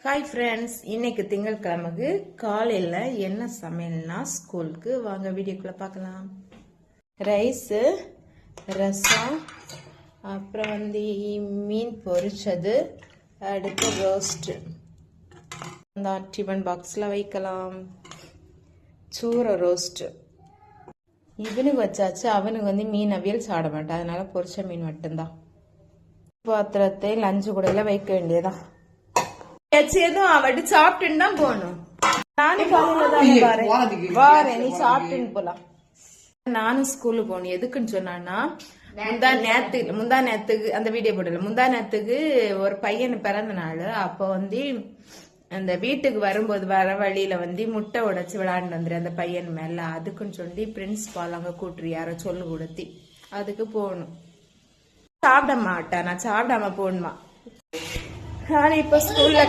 Hi friends, இன்னைக்கு திங்கட்கிழமைக்கு காலையில் என்ன சமையல்னா ஸ்கூலுக்கு வாங்க வீடியோக்குள்ளே பார்க்கலாம். ரைஸு, ரசம், அப்புறம் மீன் பொரிச்சது, அடுத்து ரோஸ்ட்டு. அந்த டிஃபன் பாக்ஸில் வைக்கலாம். சூரை ரோஸ்ட்டு இவனுக்கு வச்சாச்சு. அவனுக்கு மீன் அவியல் சாப்பிட மாட்டான், அதனால பொரிச்ச மீன் மட்டும்தான். பாத்திரத்தை லஞ்சு கூட வைக்க வேண்டியதான். எதுவும் அவட்டு சாப்பிட்டுன்னு தான் போகணும். நானும் வாரேன், நீ சாப்பிட்டுன்னு போலாம். நானும் ஸ்கூலுக்கு போகணும். எதுக்குன்னு சொன்னான்னா, முந்தா நேத்துக்கு அந்த வீடியோ போடல, முந்தா நேத்துக்கு ஒரு பையனு பிறந்த நாள். அப்போ அந்த வீட்டுக்கு வரும்போது வர வழியில முட்டை உடைச்சு விளையாண்டு வந்துரு அந்த பையன் மேல. அதுக்குன்னு சொல்லி பிரின்சிபால் அங்க கூட்டுரு யாரோ சொல்லு கொடுத்தி அதுக்கு போகணும். சாப்பிட மாட்டேன், நான் சாப்பிடாம போகணுமா. நான் இப்ப ஸ்கூல்ல